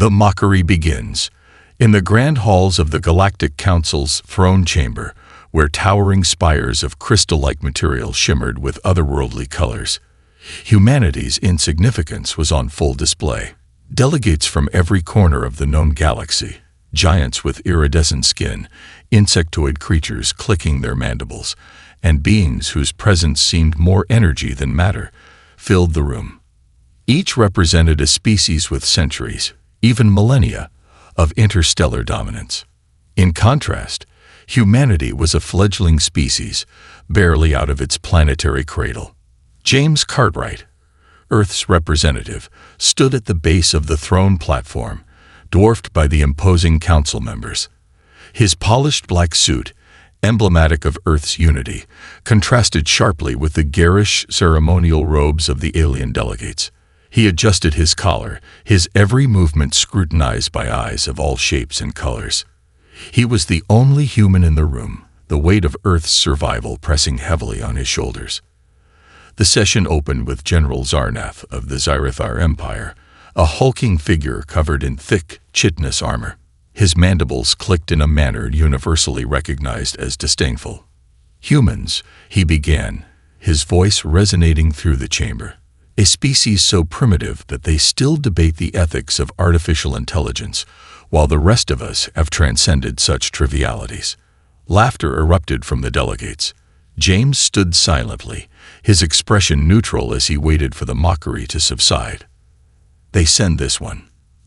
The mockery begins. In the grand halls of the Galactic Council's throne chamber, where towering spires of crystal-like material shimmered with otherworldly colors, humanity's insignificance was on full display. Delegates from every corner of the known galaxy, giants with iridescent skin, insectoid creatures clicking their mandibles, and beings whose presence seemed more energy than matter, filled the room. Each represented a species with centuries, even millennia, of interstellar dominance. In contrast, humanity was a fledgling species, barely out of its planetary cradle. James Cartwright, Earth's representative, stood at the base of the throne platform, dwarfed by the imposing council members. His polished black suit, emblematic of Earth's unity, contrasted sharply with the garish ceremonial robes of the alien delegates. He adjusted his collar, his every movement scrutinized by eyes of all shapes and colors. He was the only human in the room, the weight of Earth's survival pressing heavily on his shoulders. The session opened with General Zarnath of the Zyrithar Empire, a hulking figure covered in thick, chitinous armor. His mandibles clicked in a manner universally recognized as disdainful. "Humans," he began, his voice resonating through the chamber. "A species so primitive that they still debate the ethics of artificial intelligence, while the rest of us have transcended such trivialities." Laughter erupted from the delegates. James stood silently, his expression neutral as he waited for the mockery to subside. "They send this one,"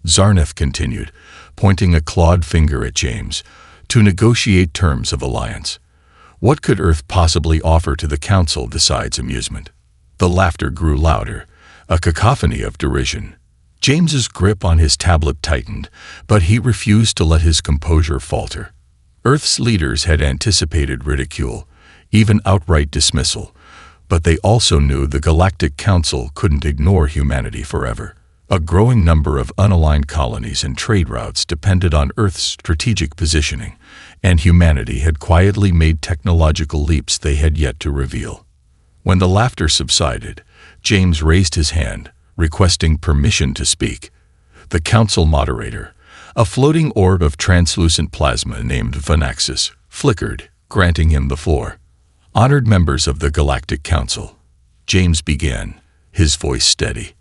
Zarnath continued, pointing a clawed finger at James, "to negotiate terms of alliance. What could Earth possibly offer to the Council besides amusement?" The laughter grew louder, a cacophony of derision. James's grip on his tablet tightened, but he refused to let his composure falter. Earth's leaders had anticipated ridicule, even outright dismissal, but they also knew the Galactic Council couldn't ignore humanity forever. A growing number of unaligned colonies and trade routes depended on Earth's strategic positioning, and humanity had quietly made technological leaps they had yet to reveal. When the laughter subsided, James raised his hand, requesting permission to speak. The council moderator, a floating orb of translucent plasma named Vanaxis, flickered, granting him the floor. "Honored members of the Galactic Council," James began, his voice steady,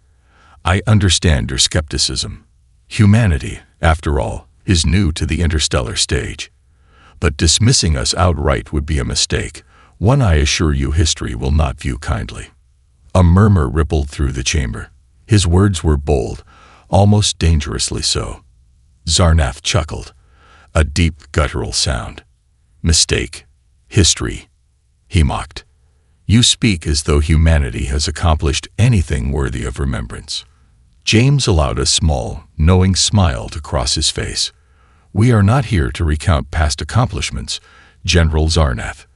"I understand your skepticism. Humanity, after all, is new to the interstellar stage. But dismissing us outright would be a mistake, one I assure you history will not view kindly." A murmur rippled through the chamber. His words were bold, almost dangerously so. Zarnath chuckled, a deep guttural sound. "Mistake. History," he mocked. "You speak as though humanity has accomplished anything worthy of remembrance." James allowed a small, knowing smile to cross his face. "We are not here to recount past accomplishments, General Zarnath.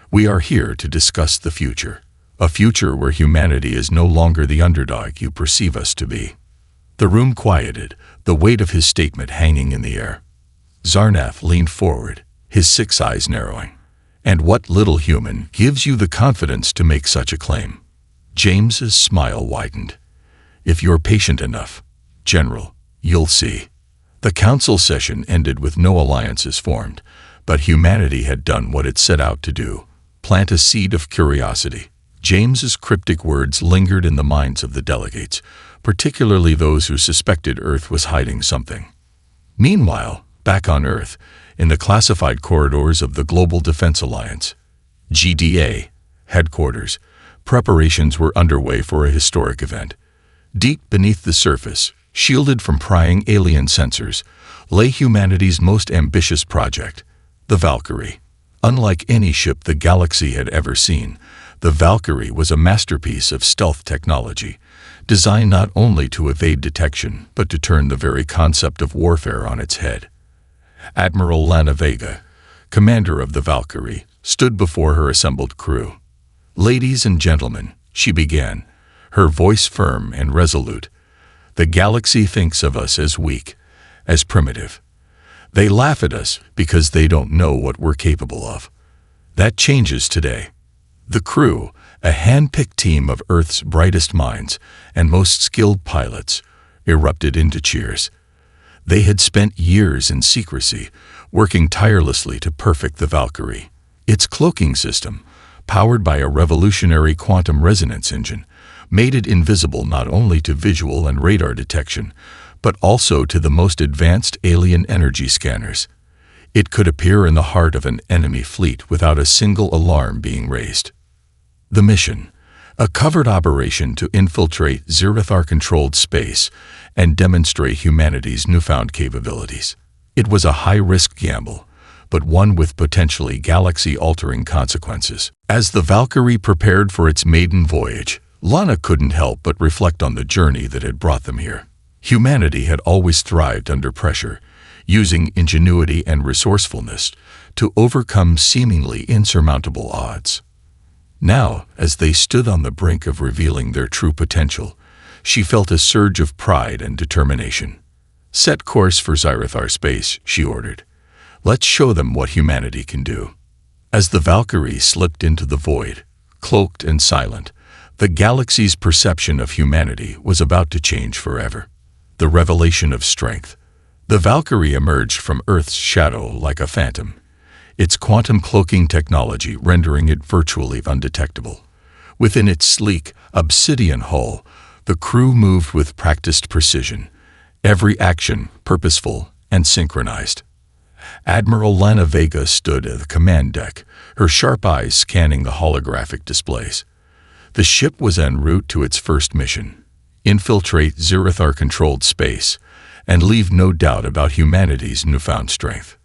We are here to discuss the future, a future where humanity is no longer the underdog you perceive us to be." The room quieted, the weight of his statement hanging in the air. Zarnath leaned forward, his 6 eyes narrowing. "And what little human gives you the confidence to make such a claim?" James's smile widened. "If you're patient enough, General, you'll see." The council session ended with no alliances formed, but humanity had done what it set out to do: plant a seed of curiosity. James's cryptic words lingered in the minds of the delegates, particularly those who suspected Earth was hiding something. Meanwhile, back on Earth, in the classified corridors of the Global Defense Alliance, GDA, headquarters, preparations were underway for a historic event. Deep beneath the surface, shielded from prying alien sensors, lay humanity's most ambitious project, the Valkyrie. Unlike any ship the galaxy had ever seen, the Valkyrie was a masterpiece of stealth technology, designed not only to evade detection but to turn the very concept of warfare on its head. Admiral Lana Vega, commander of the Valkyrie, stood before her assembled crew. "Ladies and gentlemen," she began, her voice firm and resolute, "the galaxy thinks of us as weak, as primitive. They laugh at us because they don't know what we're capable of. That changes today." The crew, a hand-picked team of Earth's brightest minds and most skilled pilots, erupted into cheers. They had spent years in secrecy, working tirelessly to perfect the Valkyrie. Its cloaking system, powered by a revolutionary quantum resonance engine, made it invisible not only to visual and radar detection, but also to the most advanced alien energy scanners. It could appear in the heart of an enemy fleet without a single alarm being raised. The mission: a covert operation to infiltrate Zirathar-controlled space and demonstrate humanity's newfound capabilities. It was a high-risk gamble, but one with potentially galaxy-altering consequences. As the Valkyrie prepared for its maiden voyage, Lana couldn't help but reflect on the journey that had brought them here. Humanity had always thrived under pressure, using ingenuity and resourcefulness to overcome seemingly insurmountable odds. Now, as they stood on the brink of revealing their true potential, she felt a surge of pride and determination. "Set course for Zirathar space," she ordered. "Let's show them what humanity can do." As the Valkyrie slipped into the void, cloaked and silent, the galaxy's perception of humanity was about to change forever. The revelation of strength. The Valkyrie emerged from Earth's shadow like a phantom, its quantum cloaking technology rendering it virtually undetectable. Within its sleek, obsidian hull, the crew moved with practiced precision, every action purposeful and synchronized. Admiral Lana Vega stood at the command deck, her sharp eyes scanning the holographic displays. The ship was en route to its first mission: infiltrate Zirathar-controlled space and leave no doubt about humanity's newfound strength.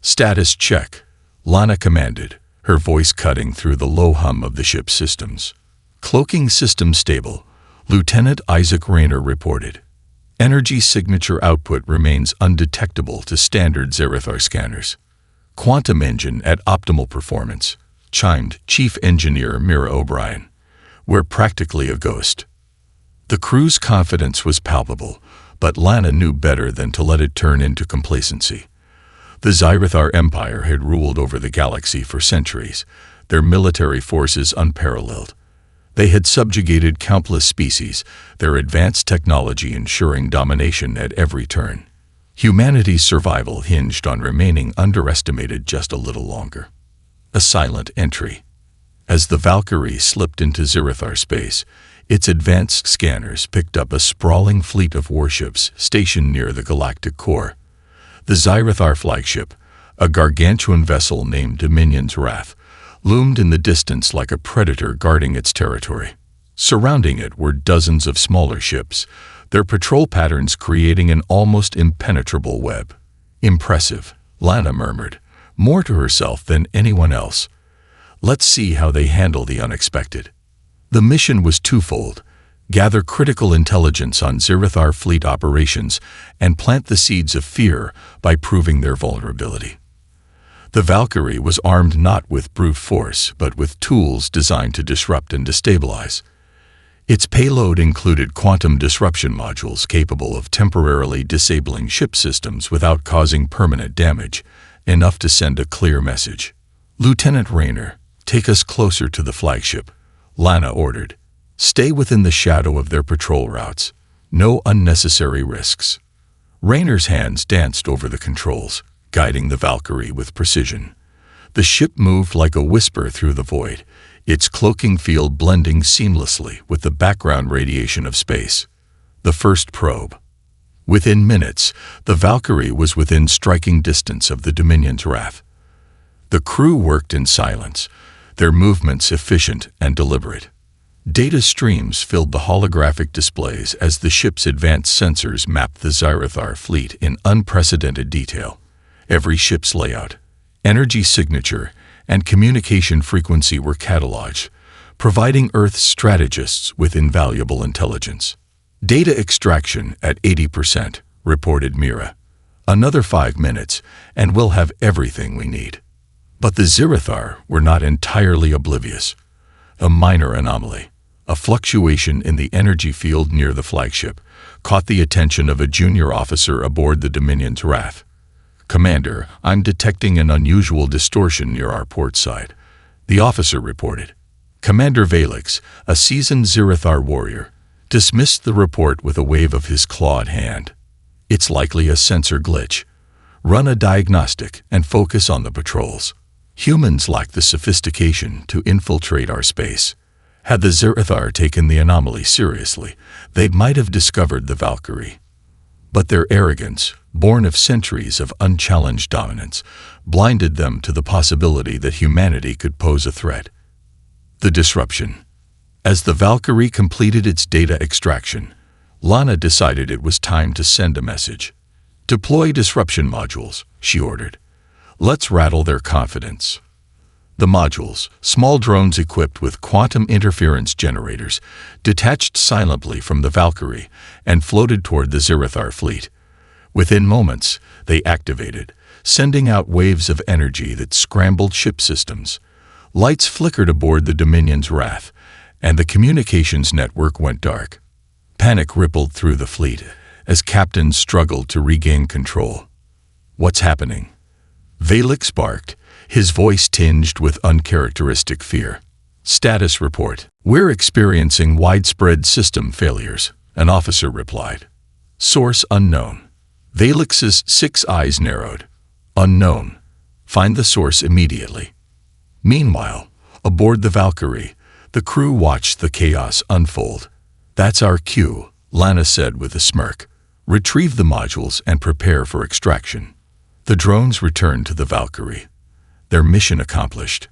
"Status check," Lana commanded, her voice cutting through the low hum of the ship's systems. "Cloaking system stable," Lieutenant Isaac Rayner reported. "Energy signature output remains undetectable to standard Zirathar scanners." "Quantum engine at optimal performance," chimed Chief Engineer Mira O'Brien. "We're practically a ghost." The crew's confidence was palpable, but Lana knew better than to let it turn into complacency. The Zirathar Empire had ruled over the galaxy for centuries, their military forces unparalleled. They had subjugated countless species, their advanced technology ensuring domination at every turn. Humanity's survival hinged on remaining underestimated just a little longer. A silent entry. As the Valkyrie slipped into Zirathar space, its advanced scanners picked up a sprawling fleet of warships stationed near the galactic core. The Zirathar flagship, a gargantuan vessel named Dominion's Wrath, loomed in the distance like a predator guarding its territory. Surrounding it were dozens of smaller ships, their patrol patterns creating an almost impenetrable web. "Impressive," Lana murmured, more to herself than anyone else. "Let's see how they handle the unexpected." The mission was twofold: gather critical intelligence on Zirathar fleet operations and plant the seeds of fear by proving their vulnerability. The Valkyrie was armed not with brute force, but with tools designed to disrupt and destabilize. Its payload included quantum disruption modules capable of temporarily disabling ship systems without causing permanent damage, enough to send a clear message. "Lieutenant Rayner, take us closer to the flagship," Lana ordered. "Stay within the shadow of their patrol routes. No unnecessary risks." Rayner's hands danced over the controls, guiding the Valkyrie with precision. The ship moved like a whisper through the void, its cloaking field blending seamlessly with the background radiation of space. The first probe. Within minutes, the Valkyrie was within striking distance of the Dominion's Wrath. The crew worked in silence, their movements efficient and deliberate. Data streams filled the holographic displays as the ship's advanced sensors mapped the Zirathar fleet in unprecedented detail. Every ship's layout, energy signature, and communication frequency were cataloged, providing Earth's strategists with invaluable intelligence. "Data extraction at 80%, reported Mira. "Another 5 minutes, and we'll have everything we need." But the Zirathar were not entirely oblivious. A minor anomaly, a fluctuation in the energy field near the flagship, caught the attention of a junior officer aboard the Dominion's Wrath. "Commander, I'm detecting an unusual distortion near our port side," the officer reported. Commander Valix, a seasoned Zirathar warrior, dismissed the report with a wave of his clawed hand. It's likely a sensor glitch. Run a diagnostic and focus on the patrols. Humans lack the sophistication to infiltrate our space. Had the Zirathar taken the anomaly seriously, they might have discovered the Valkyrie. But their arrogance, born of centuries of unchallenged dominance, blinded them to the possibility that humanity could pose a threat. The disruption. As the Valkyrie completed its data extraction, Lana decided it was time to send a message. "Deploy disruption modules," she ordered. "Let's rattle their confidence." The modules, small drones equipped with quantum interference generators, detached silently from the Valkyrie and floated toward the Zirathar fleet. Within moments, they activated, sending out waves of energy that scrambled ship systems. Lights flickered aboard the Dominion's Wrath, and the communications network went dark. Panic rippled through the fleet as captains struggled to regain control. "What's happening?" Valix barked, his voice tinged with uncharacteristic fear. "Status report. We're experiencing widespread system failures," an officer replied. "Source unknown." Valix's 6 eyes narrowed. "Unknown. Find the source immediately." Meanwhile, aboard the Valkyrie, the crew watched the chaos unfold. "That's our cue," Lana said with a smirk. "Retrieve the modules and prepare for extraction." The drones returned to the Valkyrie, their mission accomplished.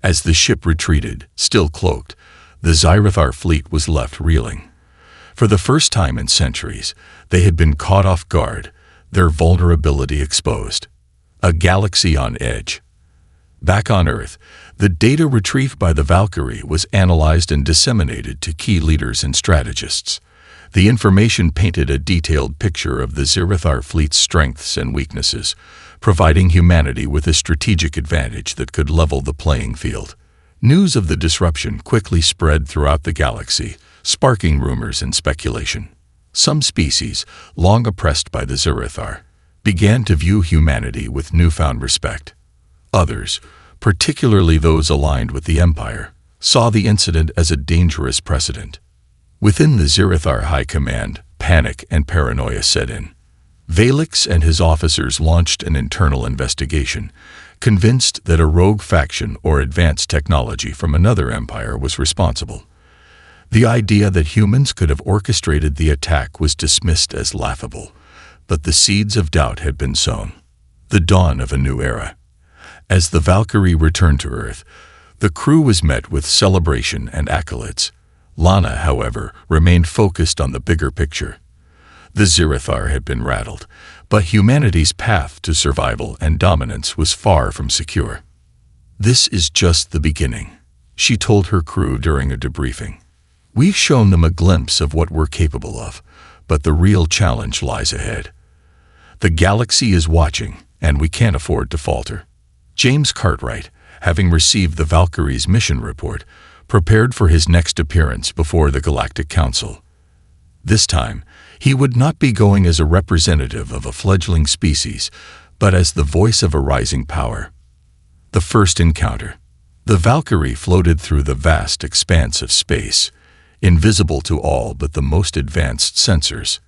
As the ship retreated, still cloaked, the Zirathar fleet was left reeling. For the first time in centuries, they had been caught off guard, their vulnerability exposed. A galaxy on edge. Back on Earth, the data retrieved by the Valkyrie was analyzed and disseminated to key leaders and strategists. The information painted a detailed picture of the Zirathar fleet's strengths and weaknesses, providing humanity with a strategic advantage that could level the playing field. News of the disruption quickly spread throughout the galaxy, sparking rumors and speculation. Some species, long oppressed by the Zirathar, began to view humanity with newfound respect. Others, particularly those aligned with the Empire, saw the incident as a dangerous precedent. Within the Zirathar High Command, panic and paranoia set in. Valix and his officers launched an internal investigation, convinced that a rogue faction or advanced technology from another empire was responsible. The idea that humans could have orchestrated the attack was dismissed as laughable, but the seeds of doubt had been sown. The dawn of a new era. As the Valkyrie returned to Earth, the crew was met with celebration and accolades. Lana, however, remained focused on the bigger picture. The Zirathar had been rattled, but humanity's path to survival and dominance was far from secure. "This is just the beginning," she told her crew during a debriefing. "We've shown them a glimpse of what we're capable of, but the real challenge lies ahead. The galaxy is watching, and we can't afford to falter." James Cartwright, having received the Valkyrie's mission report, prepared for his next appearance before the Galactic Council. This time, he would not be going as a representative of a fledgling species, but as the voice of a rising power. The first encounter. The Valkyrie floated through the vast expanse of space, invisible to all but the most advanced sensors.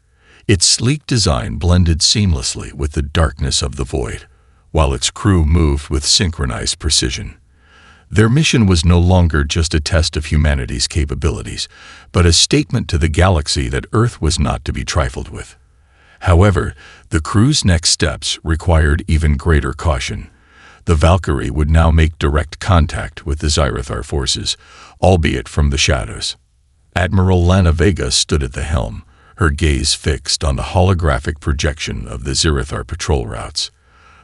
Its sleek design blended seamlessly with the darkness of the void, while its crew moved with synchronized precision. Their mission was no longer just a test of humanity's capabilities, but a statement to the galaxy that Earth was not to be trifled with. However, the crew's next steps required even greater caution. The Valkyrie would now make direct contact with the Zirathar forces, albeit from the shadows. Admiral Lana Vega stood at the helm, her gaze fixed on the holographic projection of the Zirathar patrol routes.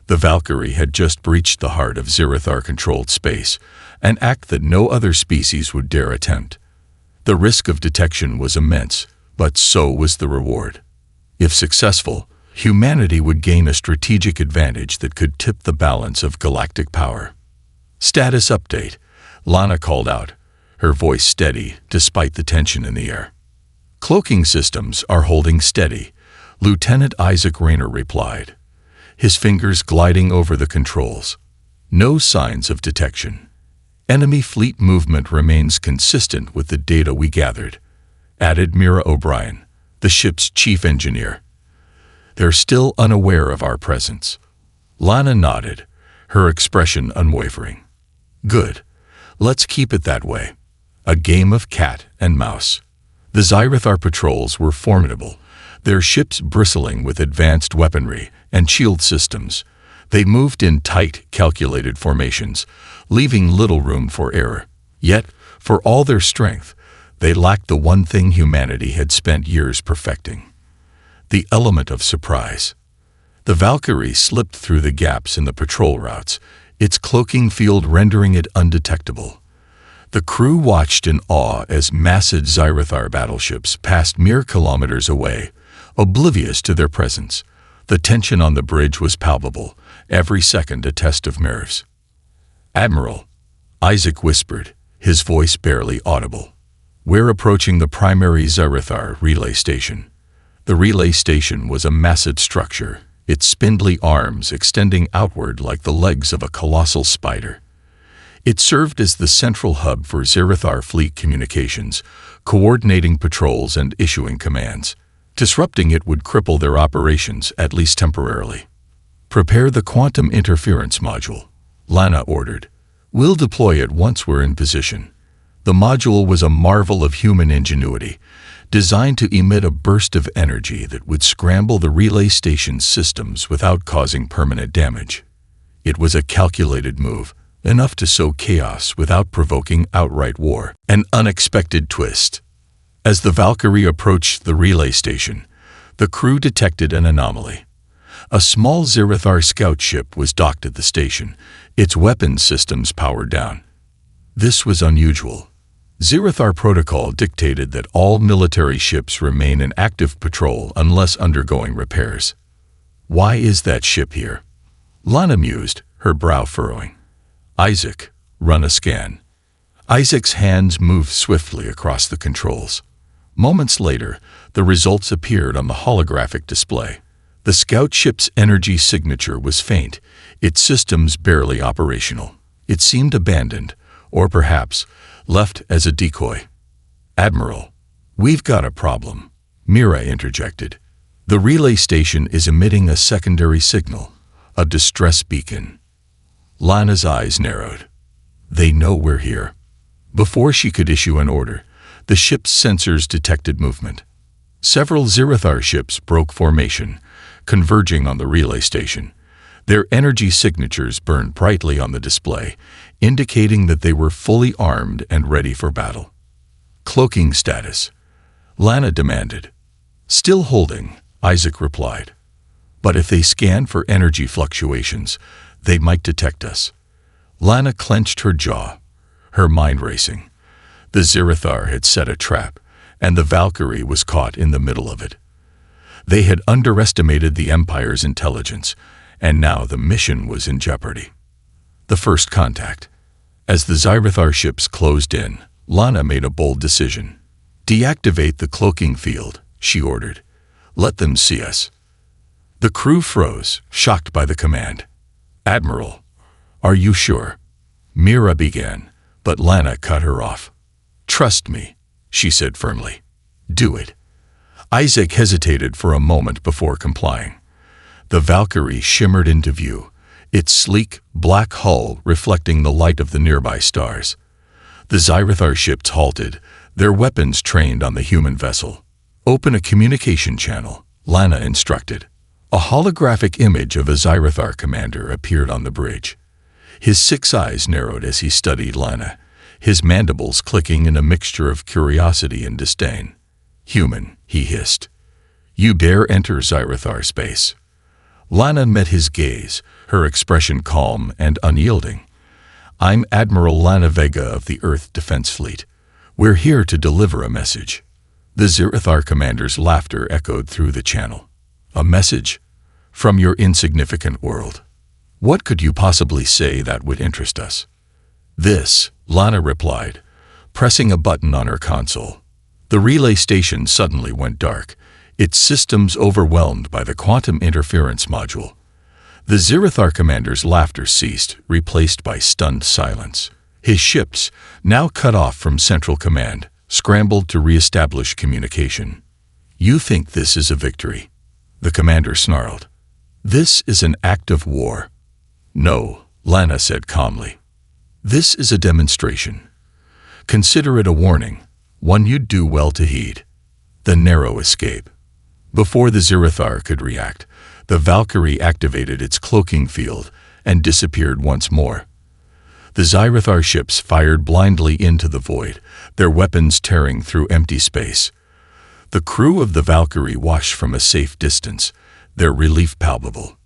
The Valkyrie had just breached the heart of Zirathar-controlled space, an act that no other species would dare attempt. The risk of detection was immense, but so was the reward. If successful, humanity would gain a strategic advantage that could tip the balance of galactic power. "Status update," Lana called out, her voice steady despite the tension in the air. "Cloaking systems are holding steady," Lieutenant Isaac Rayner replied, his fingers gliding over the controls. "No signs of detection. Enemy fleet movement remains consistent with the data we gathered," added Mira O'Brien, the ship's chief engineer. They're still unaware of our presence." Lana nodded, her expression unwavering. "Good. Let's keep it that way. A game of cat and mouse." The Xyrathar patrols were formidable, their ships bristling with advanced weaponry and shield systems. They moved in tight, calculated formations, leaving little room for error. Yet, for all their strength, they lacked the one thing humanity had spent years perfecting: the element of surprise. The Valkyrie slipped through the gaps in the patrol routes, its cloaking field rendering it undetectable. The crew watched in awe as massive Xyrathar battleships passed mere kilometers away, oblivious to their presence. The tension on the bridge was palpable, every second a test of nerves. "Admiral," Isaac whispered, his voice barely audible. "We're approaching the primary Xyrathar relay station." The relay station was a massive structure, its spindly arms extending outward like the legs of a colossal spider. It served as the central hub for Xyrathar fleet communications, coordinating patrols and issuing commands. Disrupting it would cripple their operations, at least temporarily. "Prepare the quantum interference module," Lana ordered. "We'll deploy it once we're in position." The module was a marvel of human ingenuity, designed to emit a burst of energy that would scramble the relay station's systems without causing permanent damage. It was a calculated move, enough to sow chaos without provoking outright war. An unexpected twist. As the Valkyrie approached the relay station, the crew detected an anomaly. A small Xyrathar scout ship was docked at the station, its weapons systems powered down. This was unusual. Xyrathar protocol dictated that all military ships remain in active patrol unless undergoing repairs. "Why is that ship here?" Lana mused, her brow furrowing. "Isaac, run a scan." Isaac's hands moved swiftly across the controls. Moments later, the results appeared on the holographic display. The scout ship's energy signature was faint, its systems barely operational. It seemed abandoned, or perhaps left as a decoy. "Admiral, we've got a problem," Mira interjected. "The relay station is emitting a secondary signal, a distress beacon." Lana's eyes narrowed. "They know we're here." Before she could issue an order, the ship's sensors detected movement. Several Xyrathar ships broke formation, converging on the relay station. Their energy signatures burned brightly on the display, indicating that they were fully armed and ready for battle. "Cloaking status," Lana demanded. "Still holding," Isaac replied. "But if they scan for energy fluctuations, they might detect us." Lana clenched her jaw, her mind racing. The Xyrathar had set a trap, and the Valkyrie was caught in the middle of it. They had underestimated the Empire's intelligence, and now the mission was in jeopardy. The first contact. As the Xyrathar ships closed in, Lana made a bold decision. "Deactivate the cloaking field," she ordered. "Let them see us." The crew froze, shocked by the command. "Admiral, are you sure?" Mira began, but Lana cut her off. "Trust me," she said firmly. "Do it." Isaac hesitated for a moment before complying. The Valkyrie shimmered into view, its sleek, black hull reflecting the light of the nearby stars. The Xyrathar ships halted, their weapons trained on the human vessel. "Open a communication channel," Lana instructed. A holographic image of a Xyrathar commander appeared on the bridge. His 6 eyes narrowed as he studied Lana, his mandibles clicking in a mixture of curiosity and disdain. "Human," he hissed. "You dare enter Xyrathar space?" Lana met his gaze, her expression calm and unyielding. "I'm Admiral Lana Vega of the Earth Defense Fleet. We're here to deliver a message." The Xyrathar commander's laughter echoed through the channel. "A message? From your insignificant world? What could you possibly say that would interest us?" "This," Lana replied, pressing a button on her console. The relay station suddenly went dark, its systems overwhelmed by the quantum interference module. The Xyrathar commander's laughter ceased, replaced by stunned silence. His ships, now cut off from Central Command, scrambled to re-establish communication. "You think this is a victory?" The commander snarled. "This is an act of war." "No," Lana said calmly. "This is a demonstration. Consider it a warning, one you'd do well to heed. The narrow escape." Before the Zirathar could react, the Valkyrie activated its cloaking field and disappeared once more. The Zirathar ships fired blindly into the void, their weapons tearing through empty space. The crew of the Valkyrie watched from a safe distance, their relief palpable.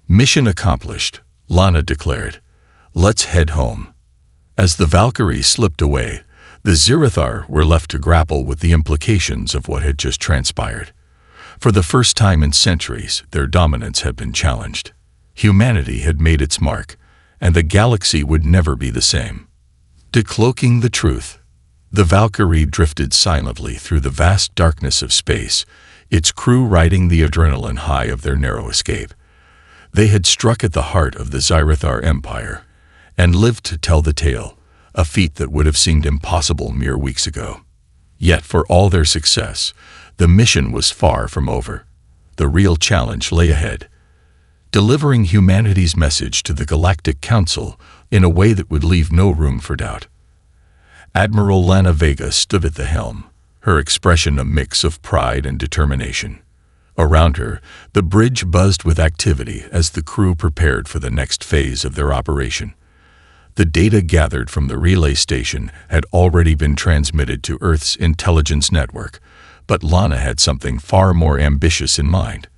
"Mission accomplished," Lana declared. "Let's head home." As the Valkyrie slipped away, the Zirathar were left to grapple with the implications of what had just transpired. For the first time in centuries, their dominance had been challenged. Humanity had made its mark, and the galaxy would never be the same. Decloaking the truth, the Valkyrie drifted silently through the vast darkness of space, its crew riding the adrenaline high of their narrow escape. They had struck at the heart of the Zirathar Empire, and lived to tell the tale, a feat that would have seemed impossible mere weeks ago. Yet for all their success, the mission was far from over. The real challenge lay ahead, delivering humanity's message to the Galactic Council in a way that would leave no room for doubt. Admiral Lana Vega stood at the helm, her expression a mix of pride and determination. Around her, the bridge buzzed with activity as the crew prepared for the next phase of their operation. The data gathered from the relay station had already been transmitted to Earth's intelligence network, but Lana had something far more ambitious in mind.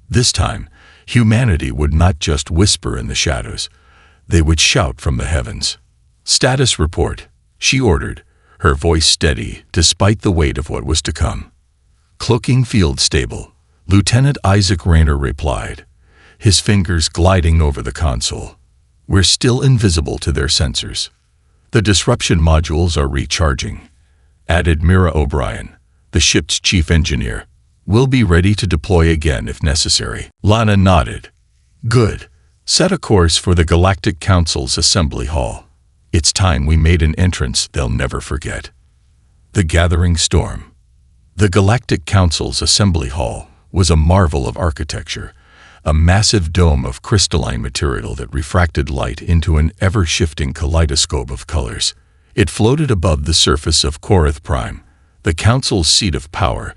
This time, humanity would not just whisper in the shadows. They would shout from the heavens. "Status report," she ordered, her voice steady despite the weight of what was to come. "Cloaking field stable," Lieutenant Isaac Rayner replied, his fingers gliding over the console. "We're still invisible to their sensors. The disruption modules are recharging," added Mira O'Brien, the ship's chief engineer. "We'll be ready to deploy again if necessary." Lana nodded. "Good. Set a course for the Galactic Council's assembly hall. It's time we made an entrance they'll never forget." The gathering storm. The Galactic Council's assembly hall was a marvel of architecture, a massive dome of crystalline material that refracted light into an ever-shifting kaleidoscope of colors. It floated above the surface of Korath Prime, the Council's seat of power,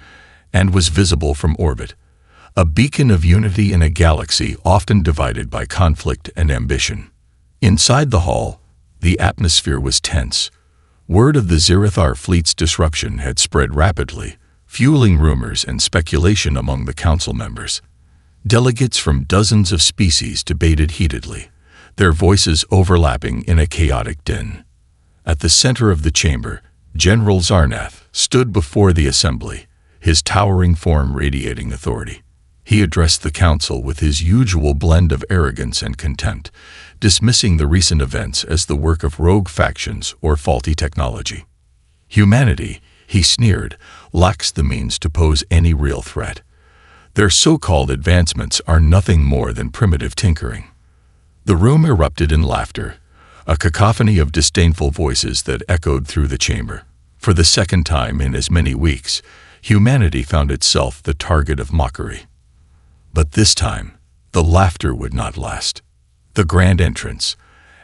and was visible from orbit, a beacon of unity in a galaxy often divided by conflict and ambition. Inside the hall, the atmosphere was tense. Word of the Zirathar fleet's disruption had spread rapidly, fueling rumors and speculation among the council members. Delegates from dozens of species debated heatedly, their voices overlapping in a chaotic din. At the center of the chamber, General Zarnath stood before the assembly, his towering form radiating authority. He addressed the council with his usual blend of arrogance and contempt, dismissing the recent events as the work of rogue factions or faulty technology. "Humanity," he sneered, "lacks the means to pose any real threat. Their so-called advancements are nothing more than primitive tinkering." The room erupted in laughter, a cacophony of disdainful voices that echoed through the chamber. For the second time in as many weeks, humanity found itself the target of mockery. But this time, the laughter would not last. The grand entrance.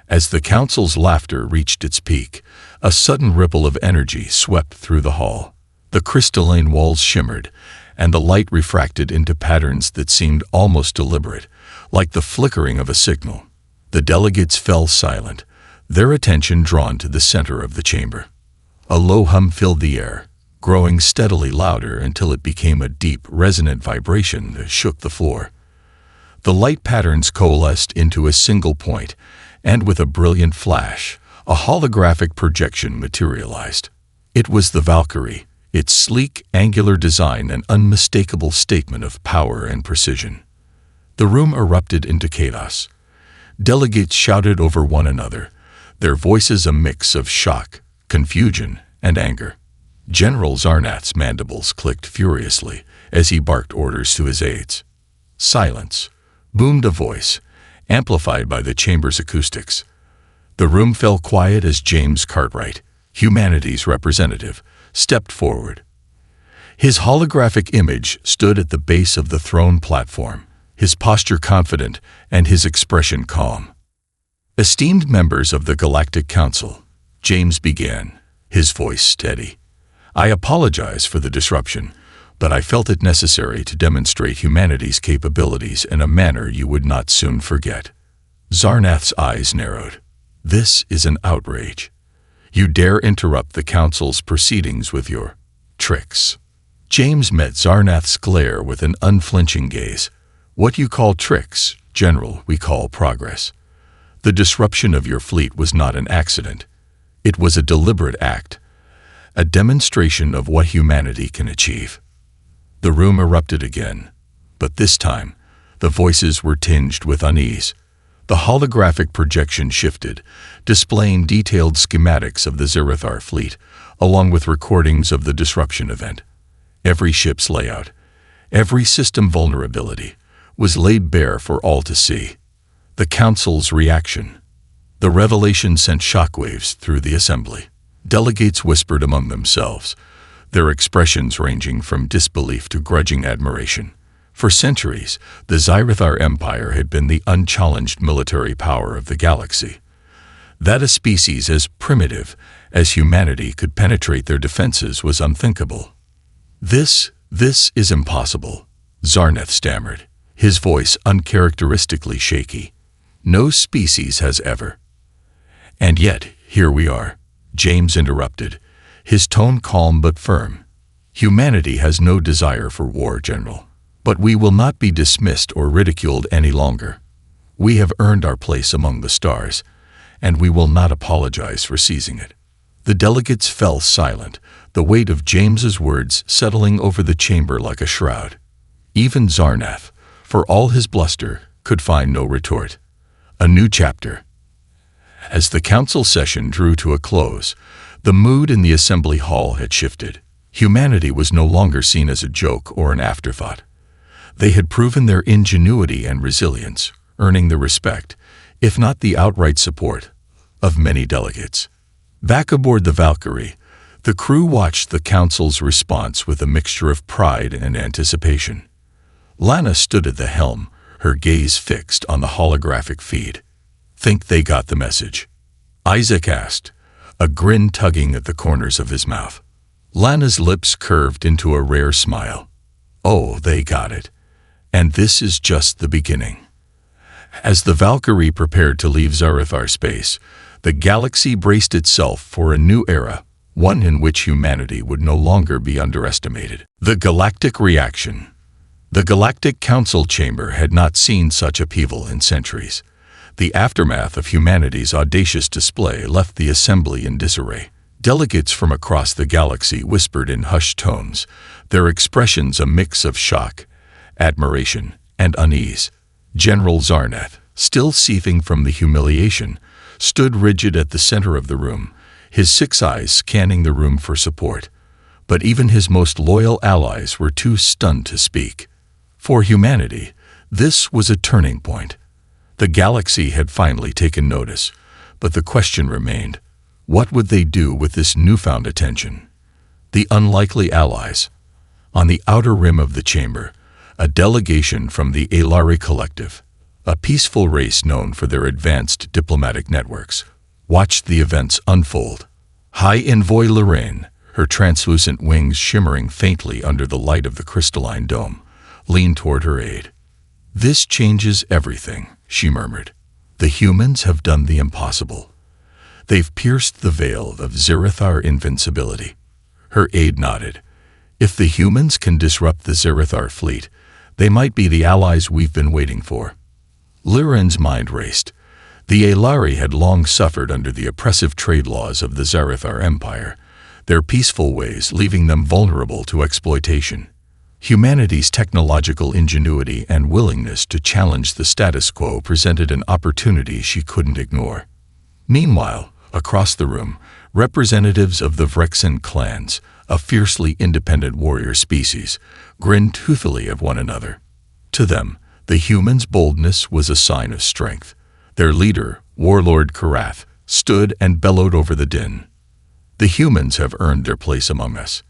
As the council's laughter reached its peak, a sudden ripple of energy swept through the hall. The crystalline walls shimmered, and the light refracted into patterns that seemed almost deliberate, like the flickering of a signal. The delegates fell silent, their attention drawn to the center of the chamber. A low hum filled the air, growing steadily louder until it became a deep, resonant vibration that shook the floor. The light patterns coalesced into a single point, and with a brilliant flash, a holographic projection materialized. It was the Valkyrie, its sleek, angular design an unmistakable statement of power and precision. The room erupted into chaos. Delegates shouted over one another, their voices a mix of shock, confusion, and anger. General Zarnath's mandibles clicked furiously as he barked orders to his aides. "Silence," boomed a voice, amplified by the chamber's acoustics. The room fell quiet as James Cartwright, humanity's representative, stepped forward. His holographic image stood at the base of the throne platform, his posture confident and his expression calm. "Esteemed members of the Galactic Council," James began, his voice steady. "I apologize for the disruption, but I felt it necessary to demonstrate humanity's capabilities in a manner you would not soon forget." Zarnath's eyes narrowed. "This is an outrage. You dare interrupt the Council's proceedings with your tricks." James met Zarnath's glare with an unflinching gaze. "What you call tricks, General, we call progress. The disruption of your fleet was not an accident. It was a deliberate act, a demonstration of what humanity can achieve." The room erupted again, but this time, the voices were tinged with unease. The holographic projection shifted, displaying detailed schematics of the Zerethar fleet, along with recordings of the disruption event. Every ship's layout, every system vulnerability, was laid bare for all to see. The Council's reaction. The revelation sent shockwaves through the assembly. Delegates whispered among themselves, their expressions ranging from disbelief to grudging admiration. For centuries, the Zerethar Empire had been the unchallenged military power of the galaxy. That a species as primitive as humanity could penetrate their defenses was unthinkable. This is impossible," Zarnath stammered, his voice uncharacteristically shaky. "No species has ever." "And yet, here we are," James interrupted, his tone calm but firm. "Humanity has no desire for war, General. But we will not be dismissed or ridiculed any longer. We have earned our place among the stars, and we will not apologize for seizing it." The delegates fell silent, the weight of James's words settling over the chamber like a shroud. Even Zarnath, for all his bluster, could find no retort. A new chapter. As the council session drew to a close, the mood in the assembly hall had shifted. Humanity was no longer seen as a joke or an afterthought. They had proven their ingenuity and resilience, earning the respect, if not the outright support, of many delegates. Back aboard the Valkyrie, the crew watched the council's response with a mixture of pride and anticipation. Lana stood at the helm, her gaze fixed on the holographic feed. "Think they got the message?" Isaac asked, a grin tugging at the corners of his mouth. Lana's lips curved into a rare smile. "Oh, they got it. And this is just the beginning." As the Valkyrie prepared to leave Zerethar space, the galaxy braced itself for a new era, one in which humanity would no longer be underestimated. The Galactic reaction. The Galactic Council chamber had not seen such upheaval in centuries. The aftermath of humanity's audacious display left the assembly in disarray. Delegates from across the galaxy whispered in hushed tones, their expressions a mix of shock, admiration, and unease. General Zarnath, still seething from the humiliation, stood rigid at the center of the room, his 6 eyes scanning the room for support. But even his most loyal allies were too stunned to speak. For humanity, this was a turning point. The galaxy had finally taken notice, but the question remained, what would they do with this newfound attention? The unlikely allies. On the outer rim of the chamber, a delegation from the Alari Collective, a peaceful race known for their advanced diplomatic networks, watched the events unfold. High Envoy Lorraine, her translucent wings shimmering faintly under the light of the crystalline dome, leaned toward her aide. "This changes everything," she murmured. "The humans have done the impossible. They've pierced the veil of Zerethar invincibility." Her aide nodded. "If the humans can disrupt the Zerethar fleet, they might be the allies we've been waiting for." Liren's mind raced. The Alari had long suffered under the oppressive trade laws of the Zerethar Empire, their peaceful ways leaving them vulnerable to exploitation. Humanity's technological ingenuity and willingness to challenge the status quo presented an opportunity she couldn't ignore. Meanwhile, across the room, representatives of the Vrexen clans, a fiercely independent warrior species, grinned toothily at one another. To them, the humans' boldness was a sign of strength. Their leader, Warlord Karath, stood and bellowed over the din. "The humans have earned their place among us."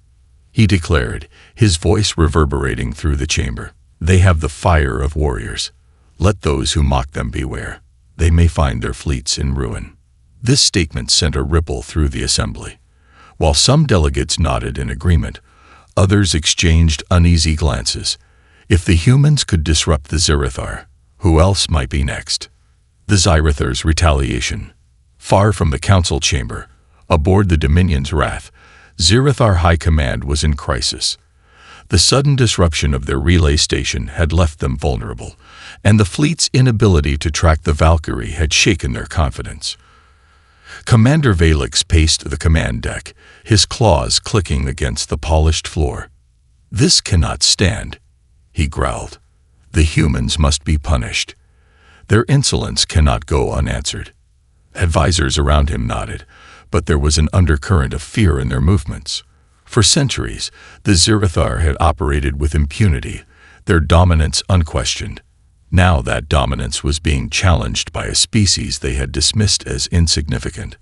he declared, his voice reverberating through the chamber. They have the fire of warriors. Let those who mock them beware. They may find their fleets in ruin. This statement sent a ripple through the assembly. While some delegates nodded in agreement, others exchanged uneasy glances. If the humans could disrupt the Zirathar, who else might be next? The Zirathar's retaliation. Far from the council chamber, aboard the Dominion's Wrath, Zirathar High Command was in crisis. The sudden disruption of their relay station had left them vulnerable, and the fleet's inability to track the Valkyrie had shaken their confidence. Commander Valix paced the command deck, his claws clicking against the polished floor. "This cannot stand," he growled. "The humans must be punished. Their insolence cannot go unanswered." Advisors around him nodded, but there was an undercurrent of fear in their movements. For centuries, the Zirathar had operated with impunity, their dominance unquestioned. Now that dominance was being challenged by a species they had dismissed as insignificant.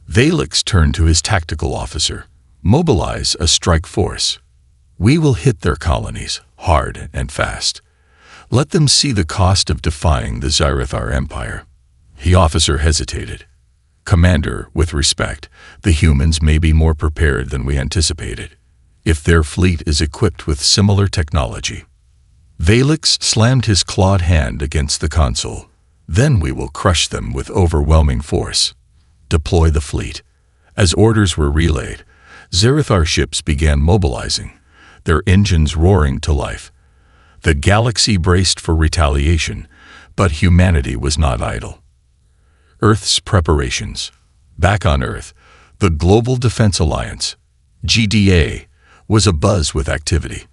Valix turned to his tactical officer. "Mobilize a strike force. We will hit their colonies, hard and fast. Let them see the cost of defying the Zirathar Empire." The officer hesitated. "Commander, with respect, the humans may be more prepared than we anticipated. If their fleet is equipped with similar technology." Valix slammed his clawed hand against the console. "Then we will crush them with overwhelming force. Deploy the fleet." As orders were relayed, Zirathar ships began mobilizing, their engines roaring to life. The galaxy braced for retaliation, but humanity was not idle. Earth's preparations. Back on Earth, the Global Defense Alliance, GDA, was abuzz with activity.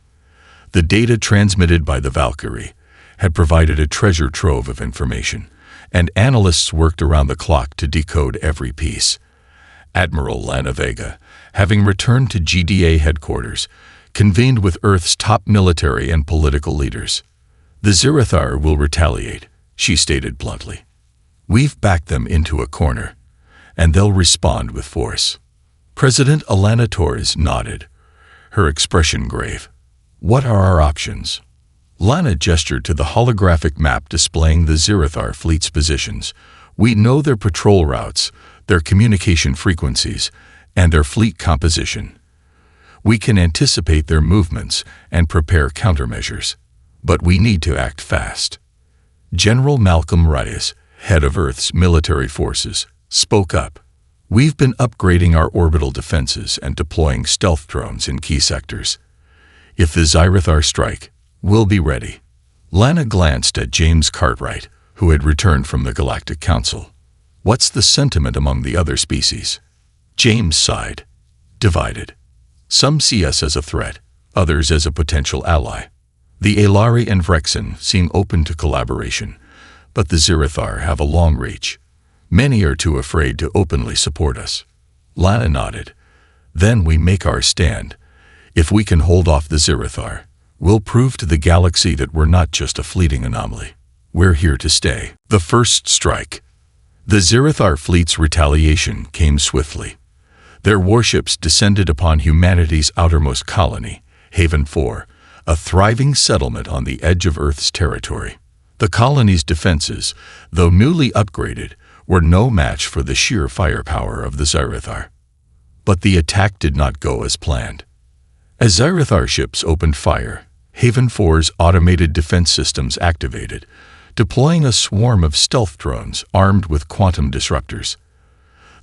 The data transmitted by the Valkyrie had provided a treasure trove of information, and analysts worked around the clock to decode every piece. Admiral Lana Vega, having returned to GDA headquarters, convened with Earth's top military and political leaders. "The Zirathar will retaliate," she stated bluntly. "We've backed them into a corner, and they'll respond with force." President Alana Torres nodded, her expression grave. "What are our options?" Lana gestured to the holographic map displaying the Zirathar fleet's positions. "We know their patrol routes, their communication frequencies, and their fleet composition. We can anticipate their movements and prepare countermeasures. But we need to act fast." General Malcolm Reyes, head of Earth's military forces, spoke up. "We've been upgrading our orbital defenses and deploying stealth drones in key sectors. If the Zirathar strike, we'll be ready." Lana glanced at James Cartwright, who had returned from the Galactic Council. "What's the sentiment among the other species?" James sighed. "Divided. Some see us as a threat, others as a potential ally. The Elari and Vrexen seem open to collaboration, but the Zirathar have a long reach. Many are too afraid to openly support us." Lana nodded. "Then we make our stand. If we can hold off the Zirathar, we'll prove to the galaxy that we're not just a fleeting anomaly. We're here to stay." The first strike. The Zirathar fleet's retaliation came swiftly. Their warships descended upon humanity's outermost colony, Haven 4, a thriving settlement on the edge of Earth's territory. The colony's defenses, though newly upgraded, were no match for the sheer firepower of the Zirathar. But the attack did not go as planned. As Zirathar ships opened fire, Haven 4's automated defense systems activated, deploying a swarm of stealth drones armed with quantum disruptors.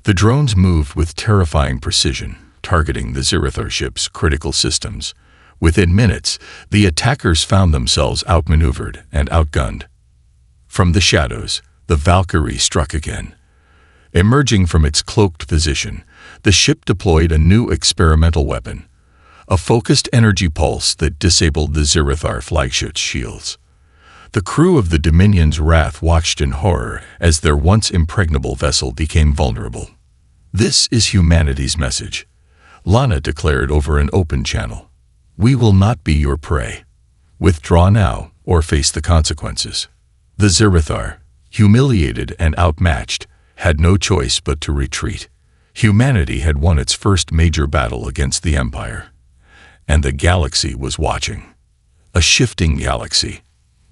The drones moved with terrifying precision, targeting the Zirathar ship's critical systems. Within minutes, the attackers found themselves outmaneuvered and outgunned. From the shadows, the Valkyrie struck again. Emerging from its cloaked position, the ship deployed a new experimental weapon, a focused energy pulse that disabled the Zirathar flagship's shields. The crew of the Dominion's Wrath watched in horror as their once impregnable vessel became vulnerable. "This is humanity's message," Lana declared over an open channel. "We will not be your prey. Withdraw now or face the consequences." The Zirathar, humiliated and outmatched, had no choice but to retreat. Humanity had won its first major battle against the Empire, And the galaxy was watching. A shifting galaxy.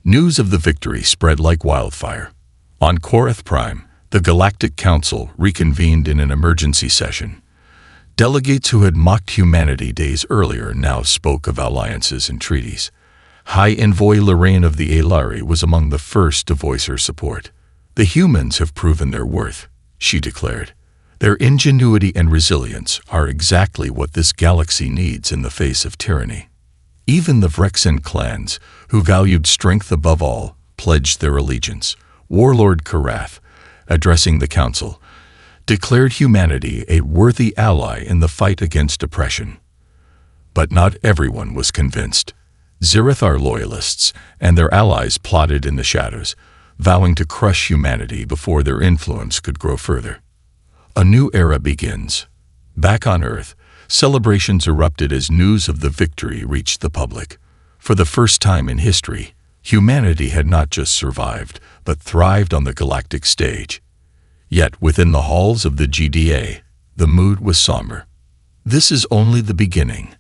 News of the victory spread like wildfire. On Korath Prime, the Galactic Council reconvened in an emergency session. Delegates who had mocked humanity days earlier now spoke of alliances and treaties. High Envoy Lorraine of the Aelari was among the first to voice her support. "The humans have proven their worth," she declared. "Their ingenuity and resilience are exactly what this galaxy needs in the face of tyranny." Even the Vrexen clans, who valued strength above all, pledged their allegiance. Warlord Karath, addressing the council, declared humanity a worthy ally in the fight against oppression. But not everyone was convinced. Zirathar loyalists and their allies plotted in the shadows, vowing to crush humanity before their influence could grow further. A new era begins. Back on Earth, celebrations erupted as news of the victory reached the public. For the first time in history, humanity had not just survived, but thrived on the galactic stage. Yet within the halls of the GDA, the mood was somber. "This is only the beginning,"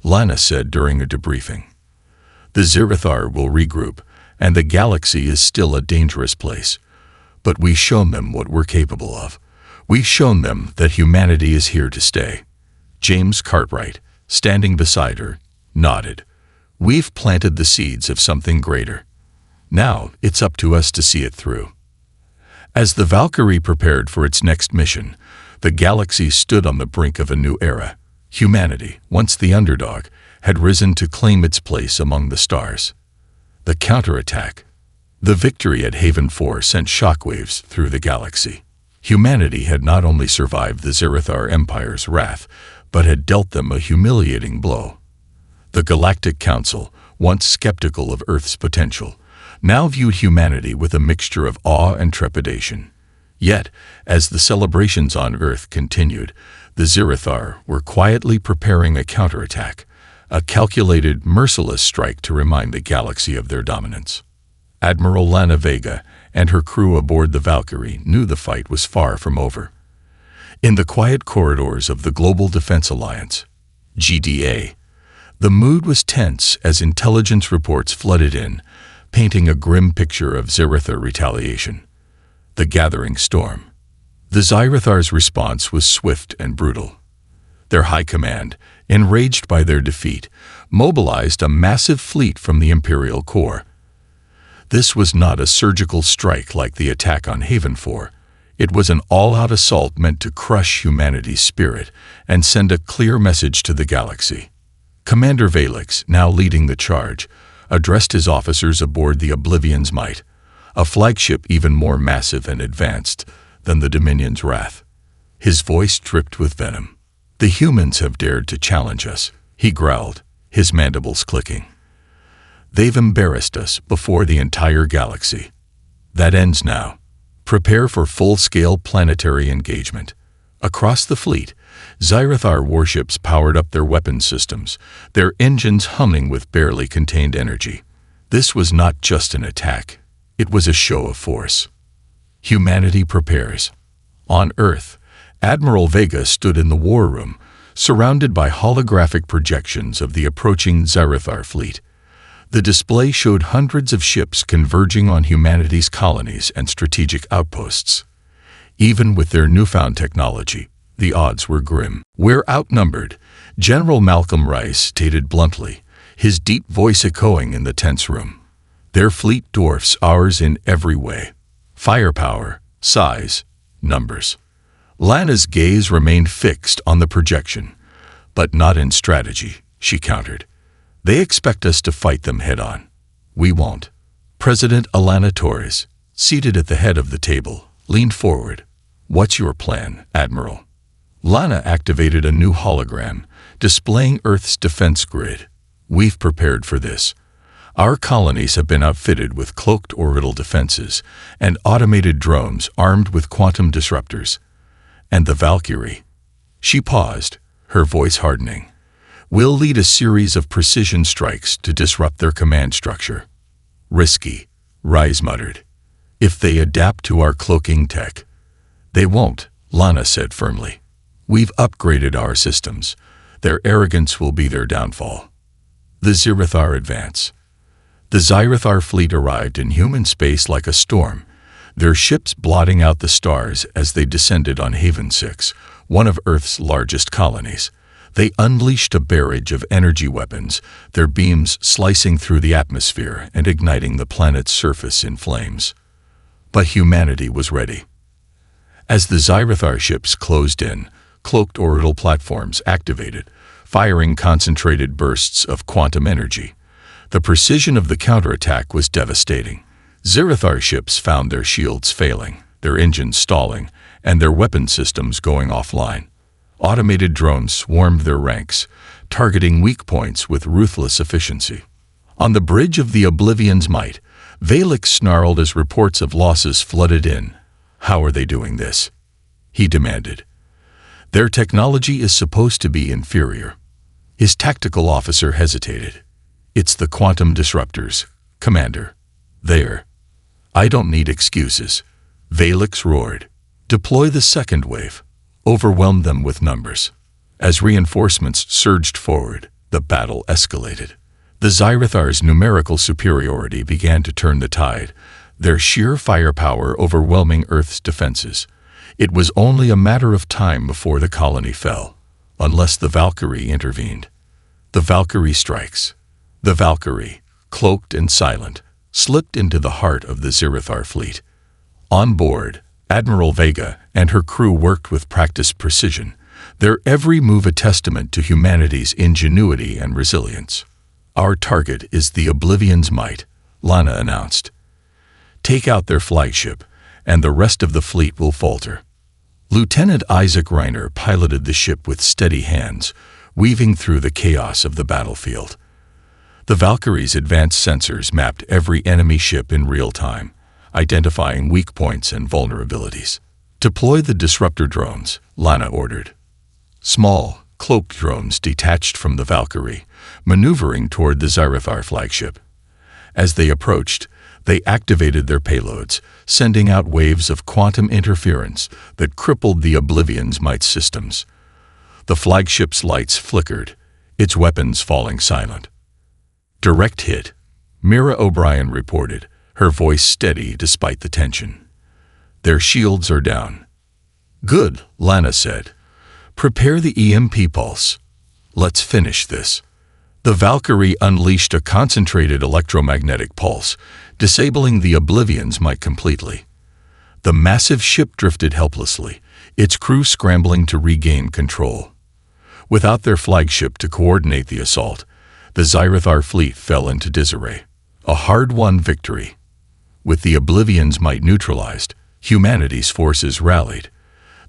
Lana said during a debriefing. "The Zirathar will regroup, and the galaxy is still a dangerous place. But we've shown them what we're capable of. We've shown them that humanity is here to stay." James Cartwright, standing beside her, nodded. "We've planted the seeds of something greater. Now it's up to us to see it through." As the Valkyrie prepared for its next mission, the galaxy stood on the brink of a new era. Humanity, once the underdog, had risen to claim its place among the stars. The counterattack. The victory at Haven 4 sent shockwaves through the galaxy. Humanity had not only survived the Zirathar Empire's wrath, but had dealt them a humiliating blow. The Galactic Council, once skeptical of Earth's potential, now viewed humanity with a mixture of awe and trepidation. Yet, as the celebrations on Earth continued, the Zirathar were quietly preparing a counterattack, a calculated, merciless strike to remind the galaxy of their dominance. Admiral Lana Vega and her crew aboard the Valkyrie knew the fight was far from over. In the quiet corridors of the Global Defense Alliance, GDA, the mood was tense as intelligence reports flooded in, painting a grim picture of Zirathar retaliation. The gathering storm. The Zirathar's response was swift and brutal. Their high command, enraged by their defeat, mobilized a massive fleet from the Imperial Core. This was not a surgical strike like the attack on Haven 4. It was an all-out assault meant to crush humanity's spirit and send a clear message to the galaxy. Commander Valix, now leading the charge, addressed his officers aboard the Oblivion's Might, a flagship even more massive and advanced than the Dominion's Wrath. His voice dripped with venom. "The humans have dared to challenge us," he growled, his mandibles clicking. "They've embarrassed us before the entire galaxy. That ends now. Prepare for full-scale planetary engagement." Across the fleet, Zirathar warships powered up their weapon systems, their engines humming with barely contained energy. This was not just an attack. It was a show of force. Humanity prepares. On Earth, Admiral Vega stood in the war room, surrounded by holographic projections of the approaching Zirathar fleet. The display showed hundreds of ships converging on humanity's colonies and strategic outposts. Even with their newfound technology, the odds were grim. "We're outnumbered," General Malcolm Rice stated bluntly, his deep voice echoing in the tense room. "Their fleet dwarfs ours in every way. Firepower, size, numbers." Lana's gaze remained fixed on the projection. "But not in strategy," she countered. "They expect us to fight them head-on. We won't." President Alana Torres, seated at the head of the table, leaned forward. "What's your plan, Admiral?" Lana activated a new hologram, displaying Earth's defense grid. "We've prepared for this. Our colonies have been outfitted with cloaked orbital defenses and automated drones armed with quantum disruptors. And the Valkyrie." She paused, her voice hardening. "We'll lead a series of precision strikes to disrupt their command structure." "Risky," Rise muttered. "If they adapt to our cloaking tech." "They won't," Lana said firmly. "We've upgraded our systems. Their arrogance will be their downfall. The Zirathar advance. The Zirathar fleet arrived in human space like a storm, their ships blotting out the stars as they descended on Haven 6, one of Earth's largest colonies. They unleashed a barrage of energy weapons, their beams slicing through the atmosphere and igniting the planet's surface in flames. But humanity was ready. As the Zirathar ships closed in, cloaked orbital platforms activated, firing concentrated bursts of quantum energy. The precision of the counterattack was devastating. Zirathar ships found their shields failing, their engines stalling, and their weapon systems going offline. Automated drones swarmed their ranks, targeting weak points with ruthless efficiency. On the bridge of the Oblivion's might, Valek snarled as reports of losses flooded in. "How are they doing this?" he demanded. "Their technology is supposed to be inferior." His tactical officer hesitated. "It's the quantum disruptors, Commander. There." "I don't need excuses." Valek roared. "Deploy the second wave. Overwhelm them with numbers." As reinforcements surged forward, the battle escalated. The Zirathar's numerical superiority began to turn the tide, their sheer firepower overwhelming Earth's defenses. It was only a matter of time before the colony fell, unless the Valkyrie intervened. The Valkyrie strikes. The Valkyrie, cloaked and silent, slipped into the heart of the Zirathar fleet. On board, Admiral Vega and her crew worked with practiced precision, their every move a testament to humanity's ingenuity and resilience. "Our target is the Oblivion's might," Lana announced. "Take out their flagship, and the rest of the fleet will falter." Lieutenant Isaac Reiner piloted the ship with steady hands, weaving through the chaos of the battlefield. The Valkyrie's advanced sensors mapped every enemy ship in real time, identifying weak points and vulnerabilities. "Deploy the disruptor drones," Lana ordered. Small, cloaked drones detached from the Valkyrie, maneuvering toward the Zirathar flagship. As they approached, they activated their payloads, sending out waves of quantum interference that crippled the Oblivion's might systems. The flagship's lights flickered, its weapons falling silent. "Direct hit," Mira O'Brien reported, her voice steady despite the tension. "Their shields are down." "Good," Lana said. "Prepare the EMP pulse. Let's finish this." The Valkyrie unleashed a concentrated electromagnetic pulse, disabling the Oblivion's might completely. The massive ship drifted helplessly, its crew scrambling to regain control. Without their flagship to coordinate the assault, the Zirathar fleet fell into disarray. A hard-won victory. With the Oblivion's might neutralized, humanity's forces rallied.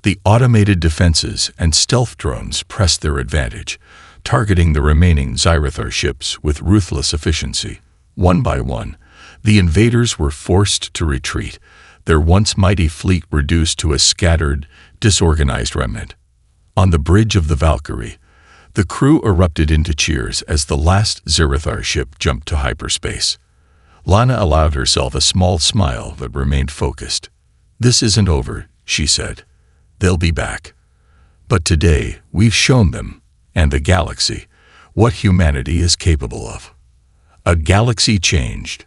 The automated defenses and stealth drones pressed their advantage, targeting the remaining Zirathar ships with ruthless efficiency. One by one, the invaders were forced to retreat, their once mighty fleet reduced to a scattered, disorganized remnant. On the bridge of the Valkyrie, the crew erupted into cheers as the last Zirathar ship jumped to hyperspace. Lana allowed herself a small smile that remained focused. "This isn't over," she said. "They'll be back. But today, we've shown them, and the galaxy, what humanity is capable of." A galaxy changed.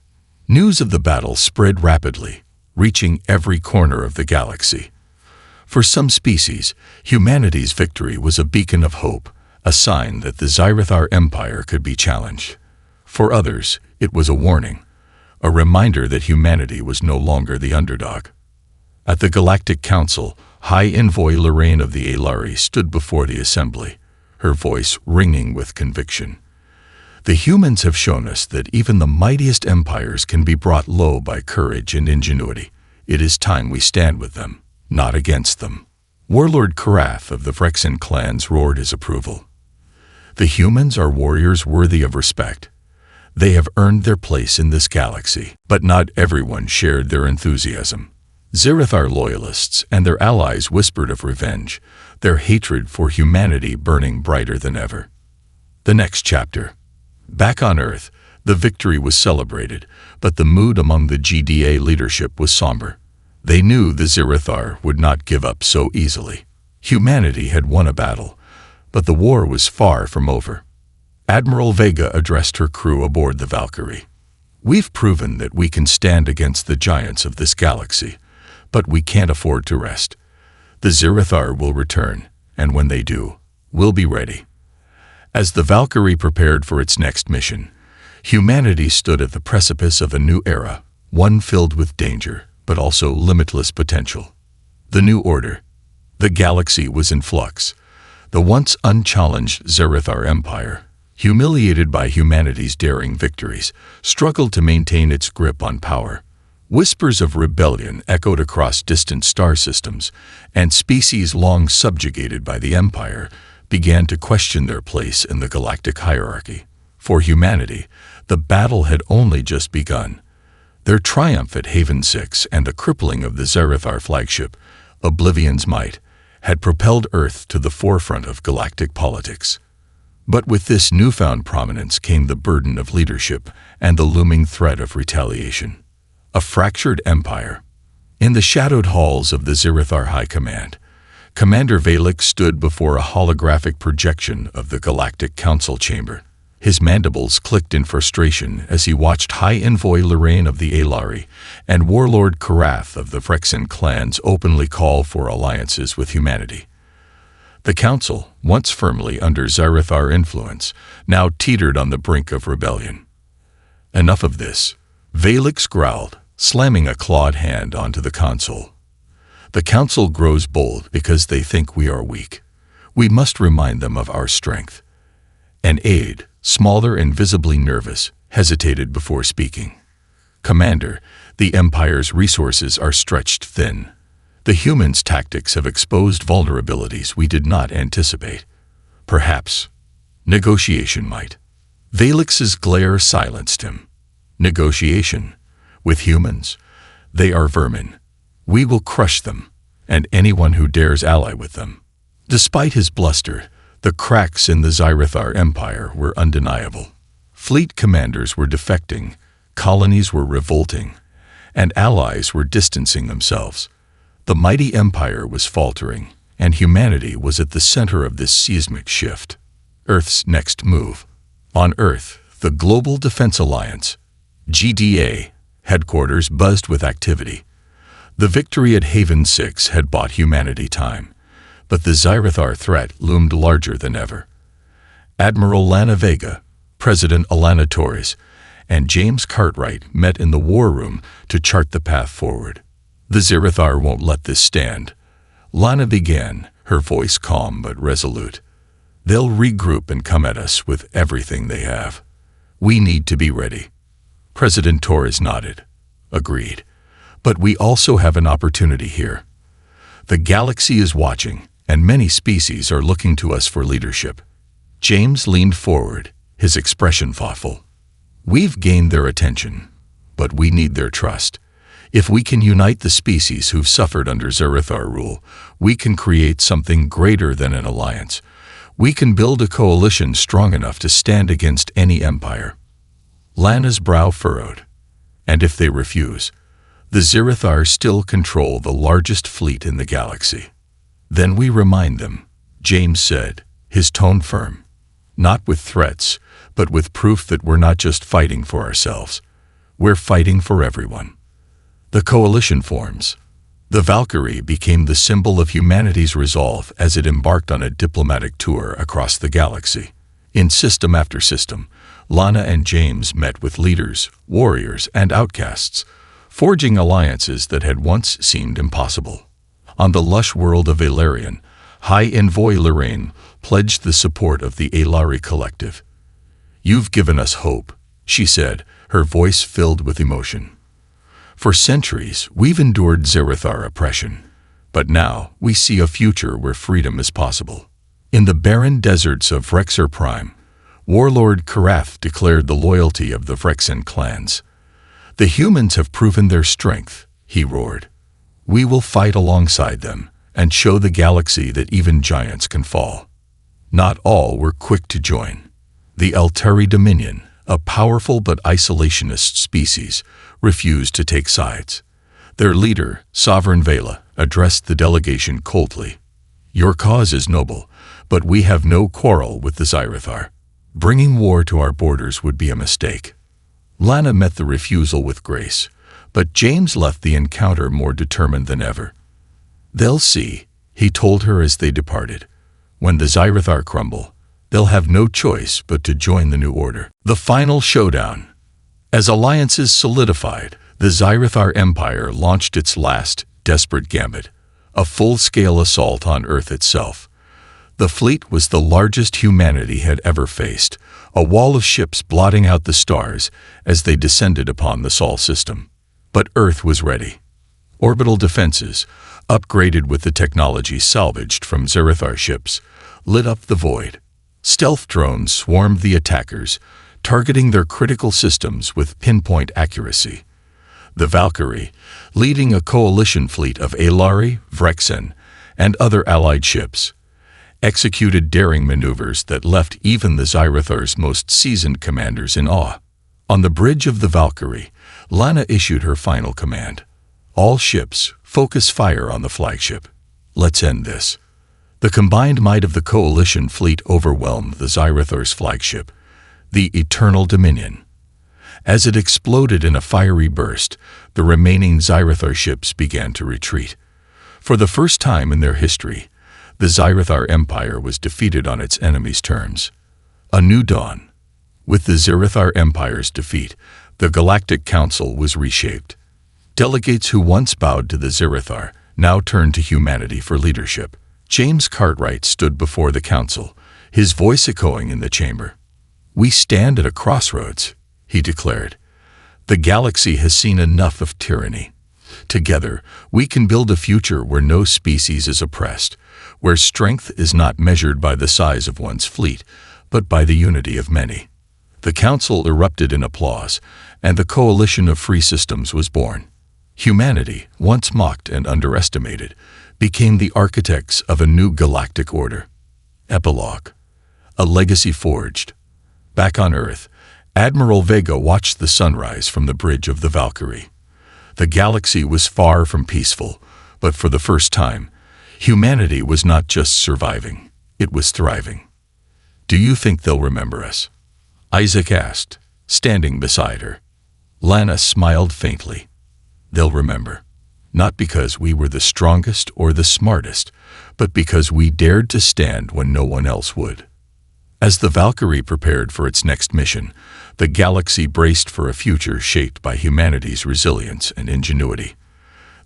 News of the battle spread rapidly, reaching every corner of the galaxy. For some species, humanity's victory was a beacon of hope, a sign that the Zirathar Empire could be challenged. For others, it was a warning, a reminder that humanity was no longer the underdog. At the Galactic Council, High Envoy Lorraine of the Alari stood before the assembly, her voice ringing with conviction. "The humans have shown us that even the mightiest empires can be brought low by courage and ingenuity. It is time we stand with them, not against them." Warlord Karath of the Phyrexian clans roared his approval. "The humans are warriors worthy of respect. They have earned their place in this galaxy." But not everyone shared their enthusiasm. Zirathar loyalists and their allies whispered of revenge, their hatred for humanity burning brighter than ever. The next chapter. Back on Earth, the victory was celebrated, but the mood among the GDA leadership was somber. They knew the Zirathar would not give up so easily. Humanity had won a battle, But the war was far from over. Admiral Vega addressed her crew aboard the Valkyrie. "We've proven that we can stand against the giants of this galaxy, but we can't afford to rest. The Zirathar will return, and when they do, we'll be ready." As the Valkyrie prepared for its next mission, humanity stood at the precipice of a new era, one filled with danger, but also limitless potential. The new order. The galaxy was in flux. The once unchallenged Zirathar Empire, humiliated by humanity's daring victories, struggled to maintain its grip on power. Whispers of rebellion echoed across distant star systems, and species long subjugated by the Empire began to question their place in the galactic hierarchy. For humanity, the battle had only just begun. Their triumph at Haven 6 and the crippling of the Zirathar flagship, Oblivion's Might, had propelled Earth to the forefront of galactic politics. But with this newfound prominence came the burden of leadership and the looming threat of retaliation. A fractured empire. In the shadowed halls of the Zirathar High Command, Commander Valek stood before a holographic projection of the Galactic Council chamber. His mandibles clicked in frustration as he watched High Envoy Lorraine of the Alari and Warlord Karath of the Phyrexian clans openly call for alliances with humanity. The Council, once firmly under Zirathar influence, now teetered on the brink of rebellion. "Enough of this," Valek growled, slamming a clawed hand onto the console. "The Council grows bold because they think we are weak. We must remind them of our strength." An aide, smaller and visibly nervous, hesitated before speaking. "Commander, the Empire's resources are stretched thin. The humans' tactics have exposed vulnerabilities we did not anticipate. Perhaps negotiation might." Valek's glare silenced him. "Negotiation? With humans? They are vermin. We will crush them, and anyone who dares ally with them." Despite his bluster, the cracks in the Zirathar Empire were undeniable. Fleet commanders were defecting, colonies were revolting, and allies were distancing themselves. The mighty empire was faltering, and humanity was at the center of this seismic shift. Earth's next move. On Earth, the Global Defense Alliance, GDA, headquarters buzzed with activity. The victory at Haven 6 had bought humanity time, but the Zirathar threat loomed larger than ever. Admiral Lana Vega, President Alana Torres, and James Cartwright met in the war room to chart the path forward. "The Zirathar won't let this stand," Lana began, her voice calm but resolute. "They'll regroup and come at us with everything they have. We need to be ready." President Torres nodded. "Agreed. But we also have an opportunity here. The galaxy is watching, and many species are looking to us for leadership." James leaned forward, his expression thoughtful. "We've gained their attention, but we need their trust. If we can unite the species who've suffered under Zirathar rule, we can create something greater than an alliance. We can build a coalition strong enough to stand against any empire." Lana's brow furrowed. "And if they refuse? The Zirathar still control the largest fleet in the galaxy." "Then we remind them," James said, his tone firm. "Not with threats, but with proof that we're not just fighting for ourselves. We're fighting for everyone." The coalition forms. The Valkyrie became the symbol of humanity's resolve as it embarked on a diplomatic tour across the galaxy. In system after system, Lana and James met with leaders, warriors, and outcasts, forging alliances that had once seemed impossible. On the lush world of Valerian, High Envoy Lorraine pledged the support of the Alari Collective. "You've given us hope," she said, her voice filled with emotion. "For centuries, we've endured Zirathar oppression, but now we see a future where freedom is possible." In the barren deserts of Vrexer Prime, Warlord Karath declared the loyalty of the Phyrexian clans. "The humans have proven their strength," he roared. "We will fight alongside them and show the galaxy that even giants can fall." Not all were quick to join. The Alteri Dominion, a powerful but isolationist species, refused to take sides. Their leader, Sovereign Vela, addressed the delegation coldly. "Your cause is noble, But we have no quarrel with the Xyrathar. Bringing war to our borders would be a mistake." Lana met the refusal with grace, but James left the encounter more determined than ever. "They'll see," he told her as they departed. "When the Xyrathar crumble, they'll have no choice but to join the new order." The final showdown. As alliances solidified, the Xyrathar Empire launched its last, desperate gambit, a full-scale assault on Earth itself. The fleet was the largest humanity had ever faced, a wall of ships blotting out the stars as they descended upon the Sol system. But Earth was ready. Orbital defenses, upgraded with the technology salvaged from Xyrathar ships, lit up the void. Stealth drones swarmed the attackers, targeting their critical systems with pinpoint accuracy. The Valkyrie, leading a coalition fleet of Alari, Vrexen, and other allied ships, executed daring maneuvers that left even the Xyrathar's most seasoned commanders in awe. On the bridge of the Valkyrie, Lana issued her final command. "All ships, focus fire on the flagship. Let's end this." The combined might of the coalition fleet overwhelmed the Xyrathar's flagship, the Eternal Dominion. As it exploded in a fiery burst, the remaining Xyrathar ships began to retreat. For the first time in their history, the Xyrathar Empire was defeated on its enemies' terms. A new dawn. With the Xyrathar Empire's defeat, the Galactic Council was reshaped. Delegates who once bowed to the Xyrathar now turned to humanity for leadership. James Cartwright stood before the council, his voice echoing in the chamber. "We stand at a crossroads," he declared. "The galaxy has seen enough of tyranny. Together, we can build a future where no species is oppressed, where strength is not measured by the size of one's fleet, but by the unity of many." The council erupted in applause, and the coalition of free systems was born. Humanity, once mocked and underestimated, became the architects of a new galactic order. Epilogue. A legacy forged. Back on Earth, Admiral Vega watched the sunrise from the bridge of the Valkyrie. The galaxy was far from peaceful, but for the first time, humanity was not just surviving, it was thriving. "Do you think they'll remember us?" Isaac asked, standing beside her. Lana smiled faintly. "They'll remember. Not because we were the strongest or the smartest, but because we dared to stand when no one else would." As the Valkyrie prepared for its next mission, the galaxy braced for a future shaped by humanity's resilience and ingenuity.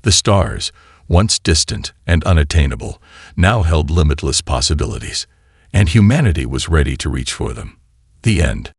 The stars, once distant and unattainable, now held limitless possibilities, and humanity was ready to reach for them. The end.